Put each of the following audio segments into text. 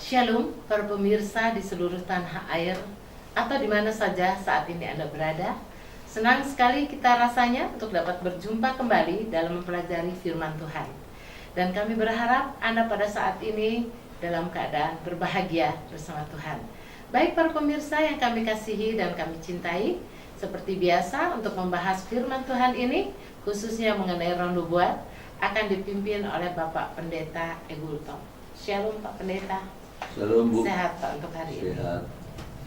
Shalom para pemirsa di seluruh tanah air atau di mana saja saat ini Anda berada. Senang sekali kita rasanya untuk dapat berjumpa kembali dalam mempelajari firman Tuhan. Dan kami berharap Anda pada saat ini dalam keadaan berbahagia bersama Tuhan. Baik para pemirsa yang kami kasihi dan kami cintai, seperti biasa untuk membahas firman Tuhan ini, khususnya mengenai Roh Nubuat, akan dipimpin oleh Bapak Pendeta Egultom. Shalom Pak Pendeta. Shalom Bu. Sehat Pak untuk hari ini. Sehat.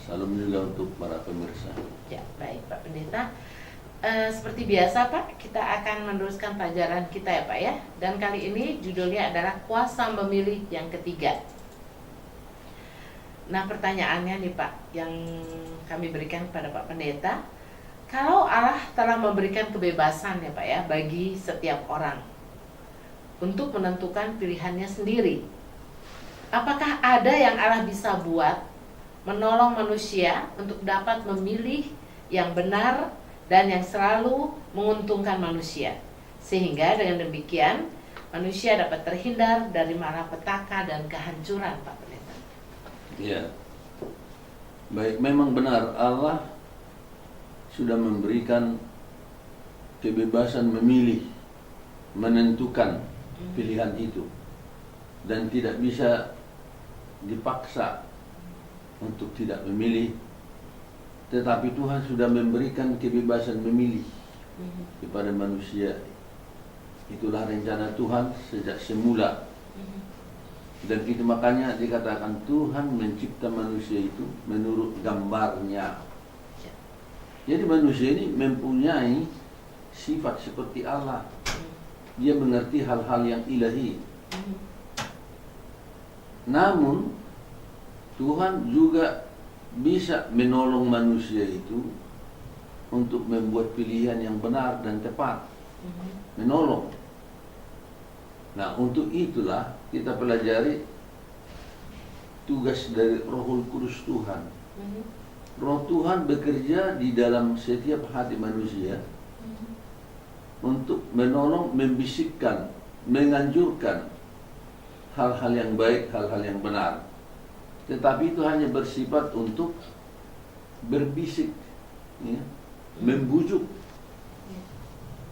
Salam juga untuk para pemirsa. Ya, baik Pak Pendeta. Seperti biasa Pak, kita akan meneruskan pelajaran kita ya Pak ya. Dan kali ini judulnya adalah kuasa memilih yang ketiga. Nah pertanyaannya nih Pak, yang kami berikan kepada Pak Pendeta, kalau Allah telah memberikan kebebasan ya Pak ya bagi setiap orang untuk menentukan pilihannya sendiri, apakah ada yang Allah bisa buat menolong manusia untuk dapat memilih yang benar dan yang selalu menguntungkan manusia, sehingga dengan demikian manusia dapat terhindar dari malapetaka dan kehancuran Pak Pendeta? Ya, baik, memang benar Allah sudah memberikan kebebasan memilih, menentukan pilihan itu, dan tidak bisa dipaksa untuk tidak memilih, tetapi Tuhan sudah memberikan kebebasan memilih kepada manusia. Itulah rencana Tuhan sejak semula. Dan itu makanya dikatakan Tuhan mencipta manusia itu menurut gambarnya. Jadi manusia ini mempunyai sifat seperti Allah. Dia mengerti hal-hal yang ilahi. Namun Tuhan juga bisa menolong manusia itu untuk membuat pilihan yang benar dan tepat. Menolong. Nah, untuk itulah kita pelajari tugas dari Rohul Kudus Tuhan. Roh Tuhan bekerja di dalam setiap hati manusia untuk menolong, membisikkan, menganjurkan hal-hal yang baik, hal-hal yang benar. Tetapi itu hanya bersifat untuk berbisik, ya, membujuk.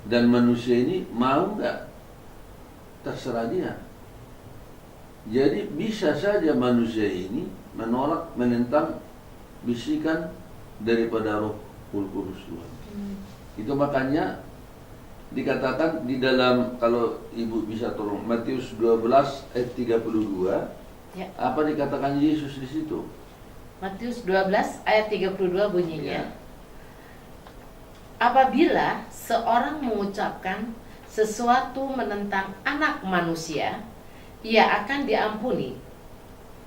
Dan manusia ini mau nggak, terserah dia. Jadi bisa saja manusia ini menolak, menentang bisikan daripada Roh Kudus Tuhan. Itu makanya dikatakan di dalam, kalau Ibu bisa tolong, Matius 12 ayat 32. Ya. Apa dikatakan Yesus di situ? Matius 12 ayat 32 bunyinya, Ya. apabila seorang mengucapkan sesuatu menentang anak manusia, ia akan diampuni.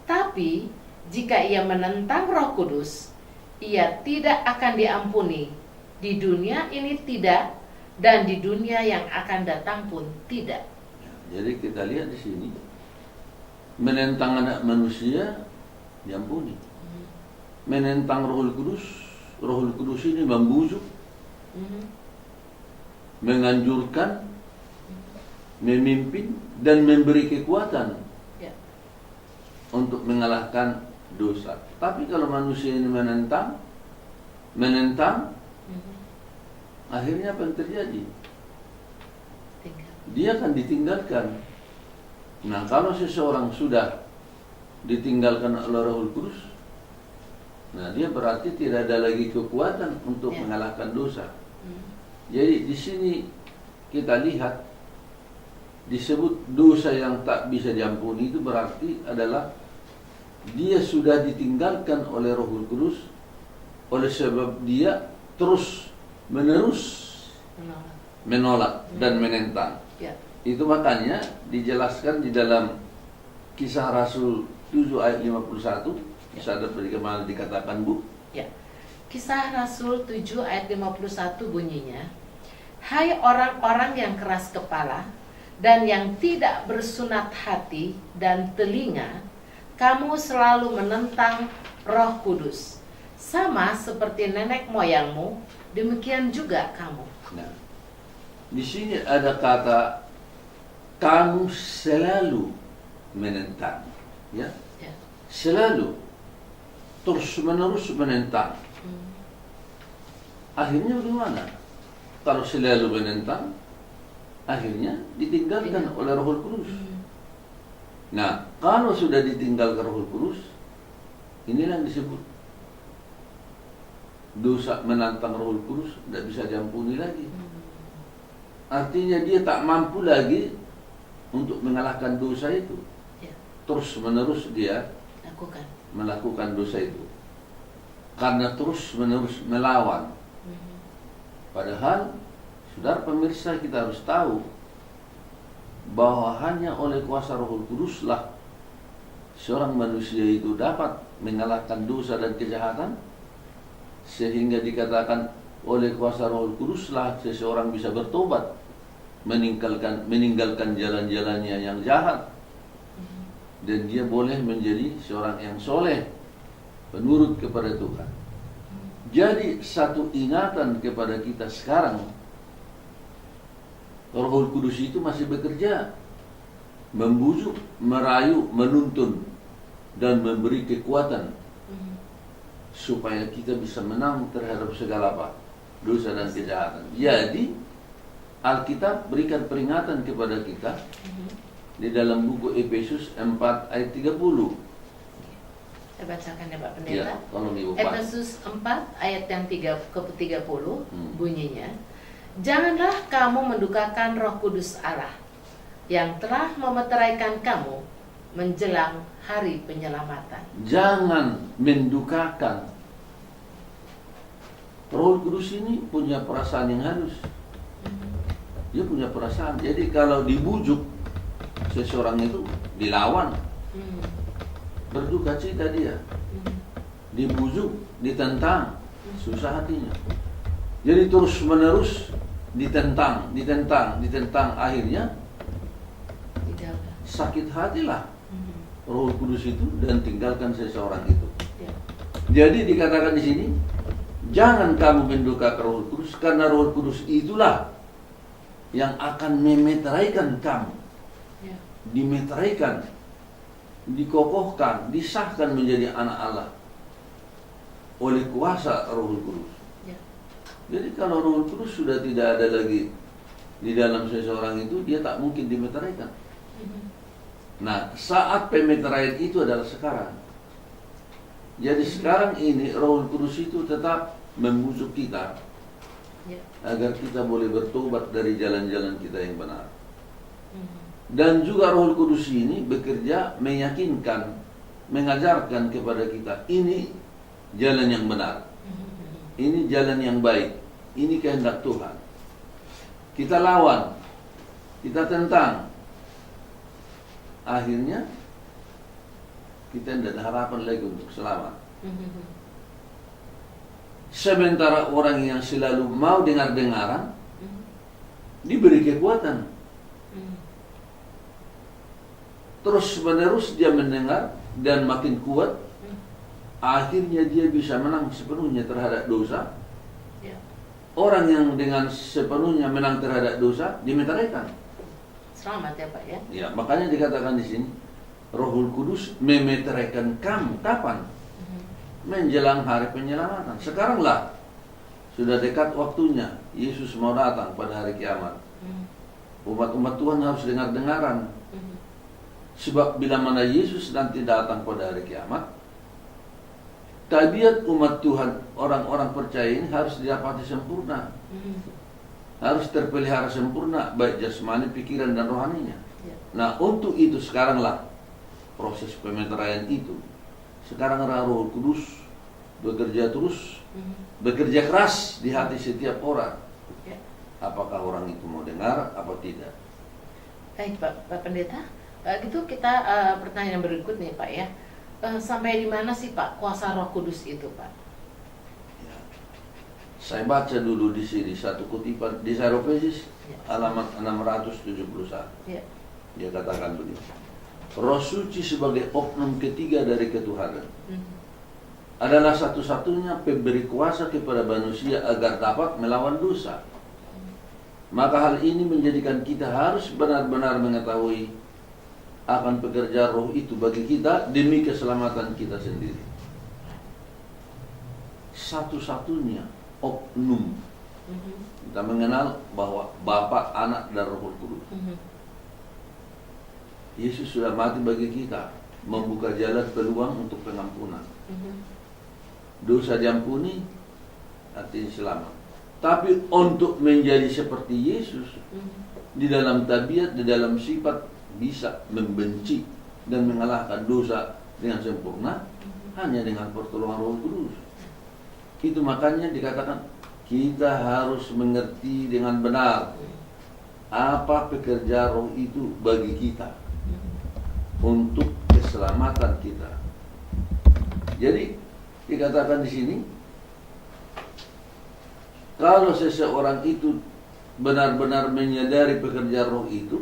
Tapi jika ia menentang Roh Kudus, ia tidak akan diampuni. Di dunia ini tidak, dan di dunia yang akan datang pun tidak. Jadi kita lihat di sini, menentang anak manusia diampuni. Menentang Roh Kudus ini membujuk, menganjurkan, memimpin, dan memberi kekuatan untuk mengalahkan dosa. Tapi kalau manusia ini menentang, akhirnya apa yang terjadi? Dia akan ditinggalkan. Nah, kalau seseorang sudah ditinggalkan oleh Roh Kudus, nah dia berarti tidak ada lagi kekuatan untuk mengalahkan dosa. Jadi di sini kita lihat disebut dosa yang tak bisa diampuni, itu berarti adalah dia sudah ditinggalkan oleh Roh Kudus, oleh sebab dia terus menerus menolak dan menentang. Itu makanya dijelaskan di dalam Kisah Rasul 7 ayat 51. Bisa dapat kemana dikatakan Bu? Ya. Kisah Rasul 7 ayat 51 bunyinya, hai orang-orang yang keras kepala dan yang tidak bersunat hati dan telinga, kamu selalu menentang Roh Kudus. Sama seperti nenek moyangmu, demikian juga kamu. Nah, di sini ada kata kamu selalu menentang, ya. selalu terus-menerus menentang. Akhirnya bagaimana? Kalau selalu menentang, akhirnya ditinggalkan oleh Rohul Kudus. Nah, kalau sudah ditinggalkan Rohul Kudus, inilah yang disebut dosa menantang Rohul Kudus, tidak bisa diampuni lagi. Artinya dia tak mampu lagi untuk mengalahkan dosa itu. Terus-menerus dia melakukan dosa itu, karena terus-menerus melawan. Padahal, saudara pemirsa, kita harus tahu bahwa hanya oleh kuasa Rohul Kuduslah seorang manusia itu dapat mengalahkan dosa dan kejahatan, sehingga dikatakan oleh kuasa Rohul Kuduslah seseorang bisa bertobat, meninggalkan jalan-jalannya yang jahat, dan dia boleh menjadi seorang yang soleh, penurut kepada Tuhan. Jadi satu ingatan kepada kita sekarang, Rohul Kudus itu masih bekerja, membujuk, merayu, menuntun, dan memberi kekuatan supaya kita bisa menang terhadap segala apa? Dosa dan kejahatan. Jadi Alkitab berikan peringatan kepada kita di dalam buku Efesus 4 ayat 30. Saya bacakan ya Pak Pendeta. Ya, tolong Ibu Pak. Efesus 4 ayat yang ke-30 bunyinya, janganlah kamu mendukakan Roh Kudus Allah yang telah memeteraikan kamu menjelang hari penyelamatan. Jangan mendukakan. Roh Kudus ini punya perasaan yang halus. Dia punya perasaan. Jadi kalau dibujuk seseorang itu dilawan, berduka cita dia. Dibujuk, ditentang, susah hatinya. Jadi terus menerus ditentang, akhirnya sakit hatilah Roh Kudus itu dan tinggalkan seseorang itu. Jadi dikatakan di sini, jangan kamu mendukakan Roh Kudus, karena Roh Kudus itulah yang akan memeteraikan kamu. Dimeteraikan, dikokohkan, disahkan menjadi anak Allah oleh kuasa Roh Kudus. Jadi kalau Roh Kudus sudah tidak ada lagi di dalam seseorang itu, dia tak mungkin dimeteraikan. Nah, saat pemeteraian itu adalah sekarang. Jadi sekarang ini Roh Kudus itu tetap membujuk kita agar kita boleh bertobat dari jalan-jalan kita yang benar. Dan juga Roh Kudus ini bekerja meyakinkan, mengajarkan kepada kita, ini jalan yang benar, ini jalan yang baik, ini kehendak Tuhan. Kita lawan, kita tentang, akhirnya kita tidak ada harapan lagi untuk selamat. Sementara orang yang selalu mau dengar-dengaran diberi kekuatan, terus menerus dia mendengar dan makin kuat, akhirnya dia bisa menang sepenuhnya terhadap dosa. Orang yang dengan sepenuhnya menang terhadap dosa dimeteraikan. Selamat ya Pak ya. Ya, makanya dikatakan di sini, Rohul Kudus memeteraikan kamu. Kapan? Menjelang hari penyelamatan. Sekaranglah sudah dekat waktunya. Yesus mau datang pada hari kiamat. Umat-umat Tuhan harus dengar-dengaran. Sebab bila mana Yesus nanti datang pada hari kiamat, tabiat umat Tuhan, orang-orang percaya ini harus didapati sempurna. Harus terpelihara sempurna, baik jasmani, pikiran, dan rohaninya. Nah, untuk itu sekaranglah proses pemeteraian itu. Sekarang Roh Kudus bekerja terus, bekerja keras di hati setiap orang. Apakah orang itu mau dengar, apa tidak? Baik Pak Pendeta. Gitu kita pertanyaan berikut nih Pak ya. Sampai di mana sih Pak kuasa Roh Kudus itu Pak? Ya. Saya baca dulu di sini satu kutipan di Saropezis halaman 671. Dia katakan begini. Roh suci sebagai oknum ketiga dari ketuhanan adalah satu-satunya pemberi kuasa kepada manusia agar dapat melawan dosa. Maka hal ini menjadikan kita harus benar-benar mengetahui akan pekerjaan roh itu bagi kita demi keselamatan kita sendiri. Satu-satunya oknum kita mengenal bahwa Bapa, Anak, dan Roh Kudus. Yesus sudah mati bagi kita, membuka jalan peluang untuk pengampunan. Dosa diampuni, artinya selamat. Tapi untuk menjadi seperti Yesus, di dalam tabiat, di dalam sifat, bisa membenci dan mengalahkan dosa dengan sempurna hanya dengan pertolongan Roh Kudus. Itu makanya dikatakan kita harus mengerti dengan benar apa pekerjaan Roh itu bagi kita untuk keselamatan kita. Jadi dikatakan di sini, kalau seseorang itu benar-benar menyadari pekerjaan Roh itu,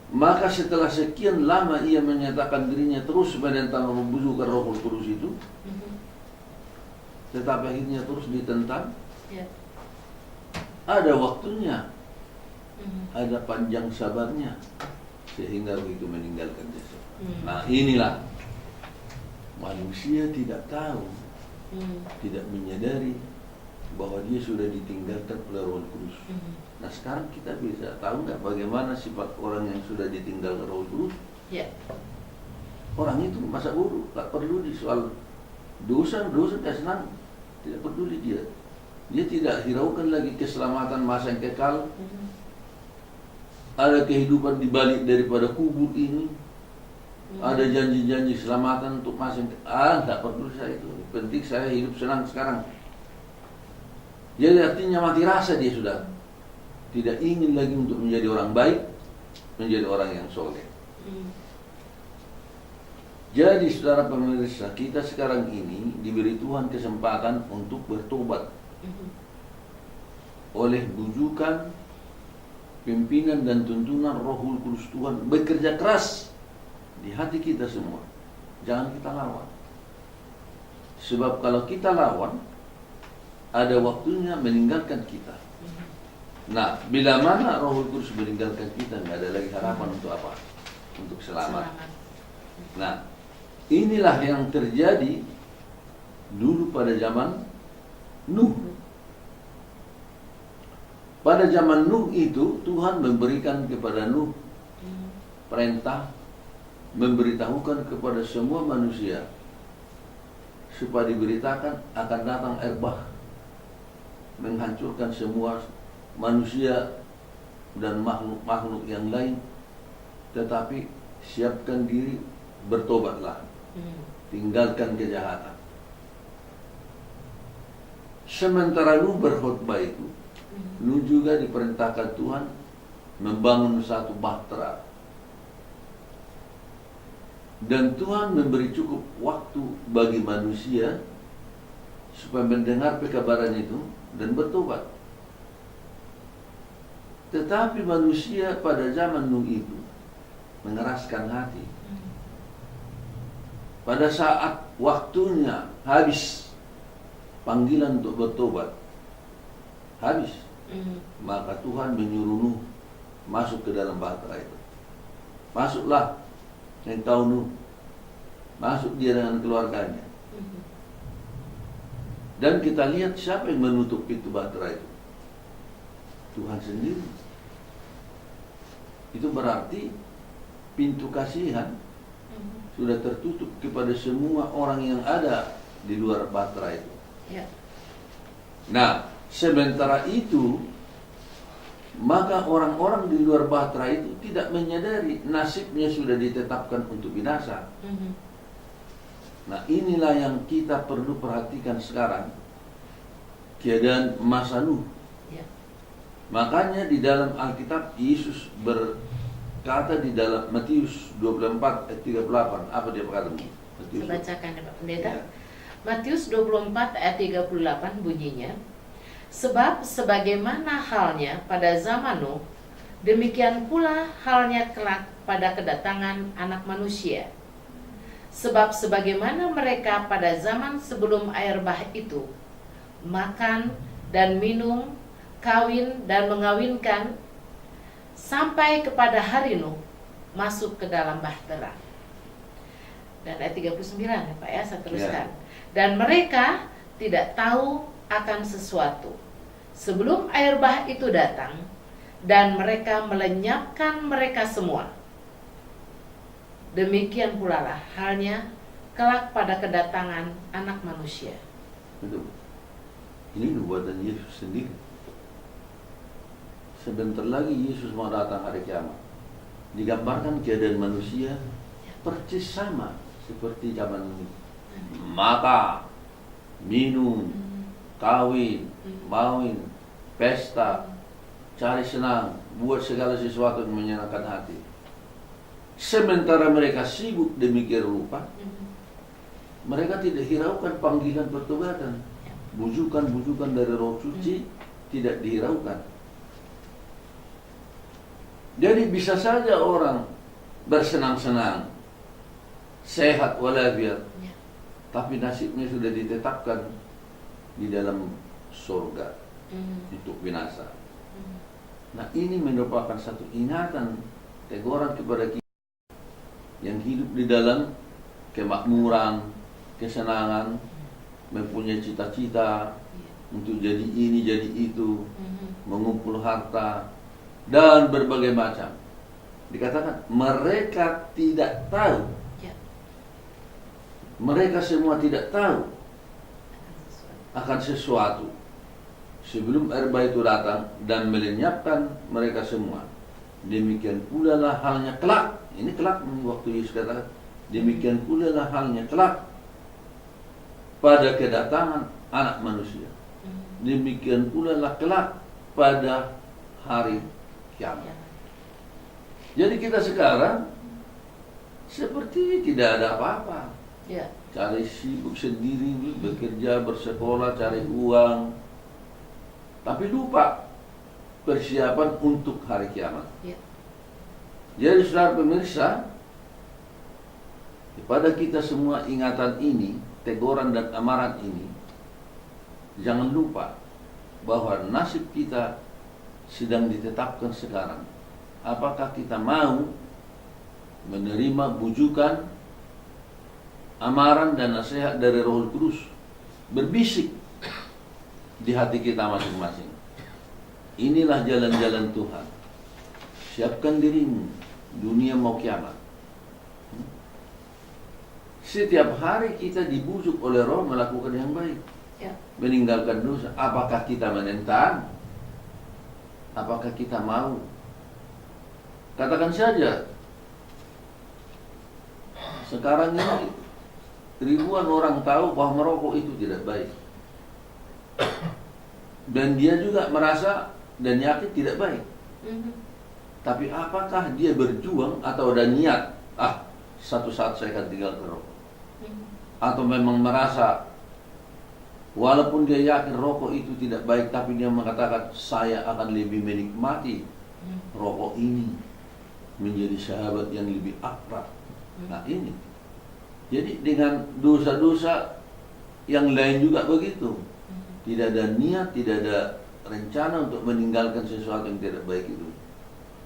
maka setelah sekian lama ia menyatakan dirinya terus menentang membujukan Roh Kudus itu, tetapi akhirnya terus ditentang. Ada waktunya, ada panjang sabarnya, sehingga begitu meninggalkan Yesus. Nah inilah manusia tidak tahu, tidak menyadari bahwa dia sudah ditinggalkan oleh Roh Kudus. Nah sekarang kita bisa tahu nggak bagaimana sifat orang yang sudah ditinggalkan Roh Kudus? Orang itu masa bodoh, nggak peduli soal dosa dia senang, tidak peduli dia. Dia tidak hiraukan lagi keselamatan masa yang kekal. Ada kehidupan di balik daripada kubur ini. Ada janji-janji keselamatan untuk masa yang kekal. Tidak peduli saya itu. Penting saya hidup senang sekarang. Jadi artinya mati rasa dia sudah. Tidak ingin lagi untuk menjadi orang baik, menjadi orang yang soleh. Jadi saudara pemirsa, kita sekarang ini diberi Tuhan kesempatan untuk bertobat oleh bujukan, pimpinan dan tuntunan Roh Kudus Tuhan bekerja keras di hati kita semua. Jangan kita lawan. Sebab kalau kita lawan, ada waktunya meninggalkan kita. Nah, bila mana Roh Kudus meninggalkan kita, nggak ada lagi harapan untuk apa? Untuk selamat. Nah, inilah yang terjadi dulu pada zaman Nuh. Pada zaman Nuh itu, Tuhan memberikan kepada Nuh perintah, memberitahukan kepada semua manusia supaya diberitakan akan datang air bah, menghancurkan semua manusia dan makhluk-makhluk yang lain. Tetapi siapkan diri, bertobatlah, tinggalkan kejahatan. Sementara Nuh berkhotbah itu, Nuh juga diperintahkan Tuhan membangun satu bahtera. Dan Tuhan memberi cukup waktu bagi manusia supaya mendengar pekabaran itu dan bertobat. Tetapi manusia pada zaman Nuh itu mengeraskan hati. Pada saat waktunya habis, panggilan untuk bertobat habis, maka Tuhan menyuruh Nuh masuk ke dalam bahtera itu. Masuklah, yang tahu Nuh, masuk dia dengan keluarganya. Dan kita lihat siapa yang menutup pintu bahtera itu? Tuhan sendiri. Itu berarti pintu kasihan sudah tertutup kepada semua orang yang ada di luar bahtera itu. Nah, sementara itu, maka orang-orang di luar bahtera itu tidak menyadari nasibnya sudah ditetapkan untuk binasa. Nah, inilah yang kita perlu perhatikan sekarang, keadaan masa Nuh. Makanya di dalam Alkitab Yesus berkata di dalam Matius 24 ayat 38, apa dia berkata? Saya bacakan ya Pak Pendeta. Matius 24 ayat 38 bunyinya, sebab sebagaimana halnya pada zaman Nuh, demikian pula halnya kelak pada kedatangan Anak Manusia. Sebab sebagaimana mereka pada zaman sebelum air bah itu, makan dan minum, kawin dan mengawinkan, sampai kepada hari Nuh, masuk ke dalam bahtera. Dan ayat 39 ya Pak ya, saya teruskan. Dan mereka tidak tahu akan sesuatu sebelum air bah itu datang, dan mereka melenyapkan mereka semua. Demikian pula lah halnya kelak pada kedatangan Anak Manusia. Betul. Ini nubuatan Yesus sendiri. Sebentar lagi Yesus mau datang hari kiamat. Digambarkan keadaan manusia persis sama seperti zaman ini. Makan, minum, kawin, mawin, pesta, cari senang, buat segala sesuatu yang menyenangkan hati. Sementara mereka sibuk demikian rupa, mereka tidak hiraukan panggilan pertobatan. Bujukan-bujukan dari Roh Suci tidak dihiraukan. Jadi bisa saja orang bersenang-senang, sehat walafiat, tapi nasibnya sudah ditetapkan di dalam surga untuk binasa. Nah, ini merupakan satu ingatan, teguran kepada kita yang hidup di dalam kemakmuran, kesenangan, mempunyai cita-cita untuk jadi ini, jadi itu, mengumpul harta, dan berbagai macam. Dikatakan mereka tidak tahu. Mereka semua tidak tahu akan sesuatu sebelum air bah itu datang dan melenyapkan mereka semua. Demikian pula lah halnya kelak. Ini kelak waktu Yesus katakan, demikian pula lah halnya kelak pada kedatangan Anak Manusia. Demikian pula lah kelak pada hari kiamat. Jadi kita sekarang seperti tidak ada apa-apa. Cari sibuk sendiri, bekerja, bersekolah, cari uang, tapi lupa persiapan untuk hari kiamat. Jadi saudara pemirsa, kepada kita semua ingatan ini, teguran dan amaran ini, jangan lupa bahwa nasib kita sedang ditetapkan sekarang. Apakah kita mau menerima bujukan, amaran dan nasihat dari Roh Kudus berbisik di hati kita masing-masing? Inilah jalan-jalan Tuhan. Siapkan dirimu, dunia mau kiamat. Setiap hari kita dibujuk oleh Roh melakukan yang baik, meninggalkan dosa. Apakah kita menentang? Apakah kita mau? Katakan saja, sekarang ini ribuan orang tahu bahwa merokok itu tidak baik, dan dia juga merasa dan yakin tidak baik. Tapi apakah dia berjuang atau ada niat, satu saat saya akan tinggalkan rokok? Atau memang merasa walaupun dia yakin rokok itu tidak baik, tapi dia mengatakan saya akan lebih menikmati rokok ini, menjadi sahabat yang lebih akrab. Nah ini, jadi dengan dosa-dosa yang lain juga begitu. Tidak ada niat, tidak ada rencana untuk meninggalkan sesuatu yang tidak baik itu.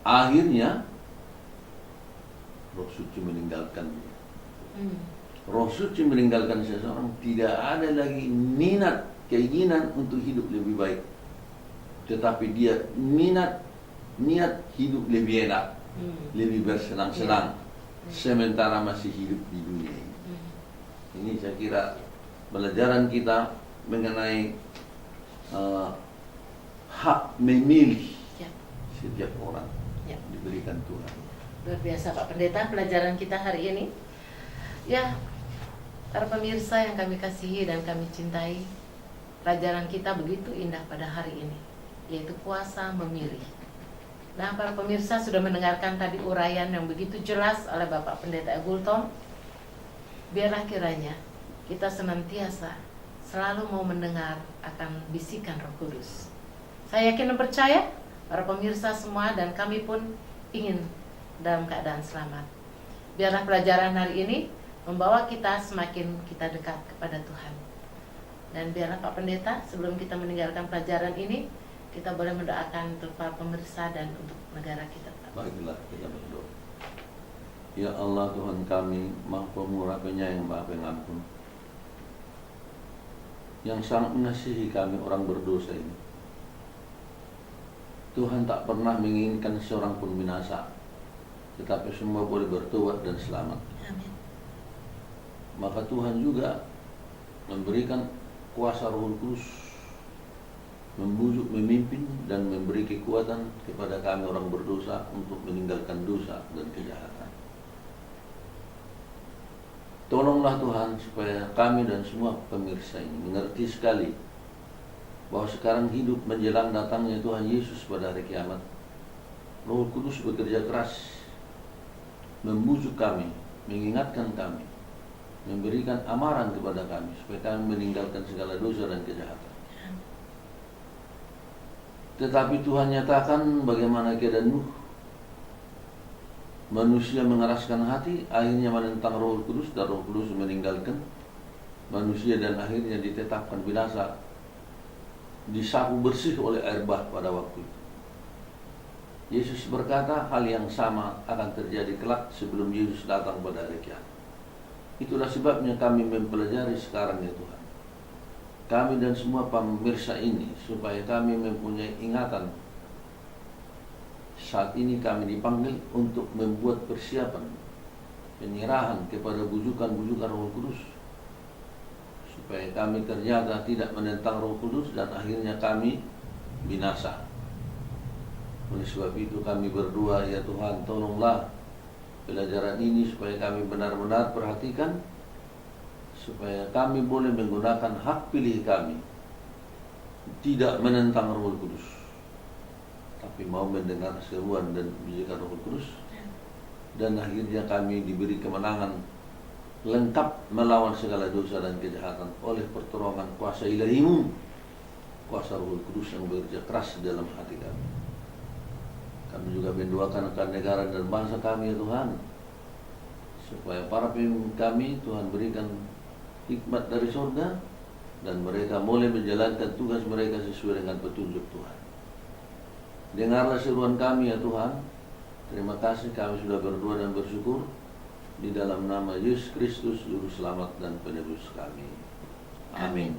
Akhirnya Roh Suci meninggalkan dia. Roh Suci meninggalkan seseorang, tidak ada lagi minat, keinginan untuk hidup lebih baik, tetapi dia niat hidup lebih enak, lebih bersenang-senang, sementara masih hidup di dunia ini. Ini saya kira pelajaran kita mengenai hak memilih setiap orang diberikan Tuhan. Luar biasa Pak Pendeta pelajaran kita hari ini. Ya, para pemirsa yang kami kasihi dan kami cintai, pelajaran kita begitu indah pada hari ini, yaitu kuasa memilih. Nah, para pemirsa sudah mendengarkan tadi uraian yang begitu jelas oleh Bapak Pendeta Egultom. Biarlah kiranya kita senantiasa selalu mau mendengar akan bisikan Roh Kudus. Saya yakin dan percaya para pemirsa semua dan kami pun ingin dalam keadaan selamat. Biarlah pelajaran hari ini membawa kita semakin kita dekat kepada Tuhan. Dan biarlah Pak Pendeta, sebelum kita meninggalkan pelajaran ini, kita boleh mendoakan untuk para pemirsa dan untuk negara kita. Baiklah, kita berdoa. Ya Allah Tuhan kami, Maha Pemurah Penyayang Maha Pengampun, yang sangat mengasihi kami orang berdosa ini. Tuhan tak pernah menginginkan seorang pun binasa, tetapi semua boleh bertobat dan selamat. Amin. Maka Tuhan juga memberikan kuasa Roh Kudus, membujuk, memimpin, dan memberi kekuatan kepada kami orang berdosa untuk meninggalkan dosa dan kejahatan. Tolonglah Tuhan supaya kami dan semua pemirsa ini mengerti sekali bahwa sekarang hidup menjelang datangnya Tuhan Yesus pada hari kiamat. Roh Kudus bekerja keras membujuk kami, mengingatkan kami, memberikan amaran kepada kami supaya kami meninggalkan segala dosa dan kejahatan. Tetapi Tuhan nyatakan bagaimana keadaan Nuh. Manusia mengeraskan hati, akhirnya menentang Roh Kudus, dan Roh Kudus meninggalkan manusia dan akhirnya ditetapkan binasa, disapu bersih oleh air bah pada waktu itu. Yesus berkata hal yang sama akan terjadi kelak sebelum Yesus datang pada hari kiamat. Itulah sebabnya kami mempelajari sekarang ya Tuhan, kami dan semua pemirsa ini, supaya kami mempunyai ingatan. Saat ini kami dipanggil untuk membuat persiapan penyerahan kepada bujukan-bujukan Roh Kudus, supaya kami ternyata tidak menentang Roh Kudus dan akhirnya kami binasa. Oleh sebab itu kami berdoa, ya Tuhan, tolonglah pelajaran ini supaya kami benar-benar perhatikan, supaya kami boleh menggunakan hak pilih kami, tidak menentang Roh Kudus, tapi mau mendengar seruan dan bijakan Roh Kudus, dan akhirnya kami diberi kemenangan lengkap melawan segala dosa dan kejahatan oleh pertolongan kuasa ilahi-Mu, kuasa Roh Kudus yang bekerja keras dalam hati kami. Kami juga mendoakan akan negara dan bangsa kami ya Tuhan, supaya para pemimpin kami Tuhan berikan hikmat dari surga, dan mereka boleh menjalankan tugas mereka sesuai dengan petunjuk Tuhan. Dengarlah seruan kami ya Tuhan. Terima kasih, kami sudah berdoa dan bersyukur di dalam nama Yesus Kristus, Juru Selamat dan Penebus kami. Amin.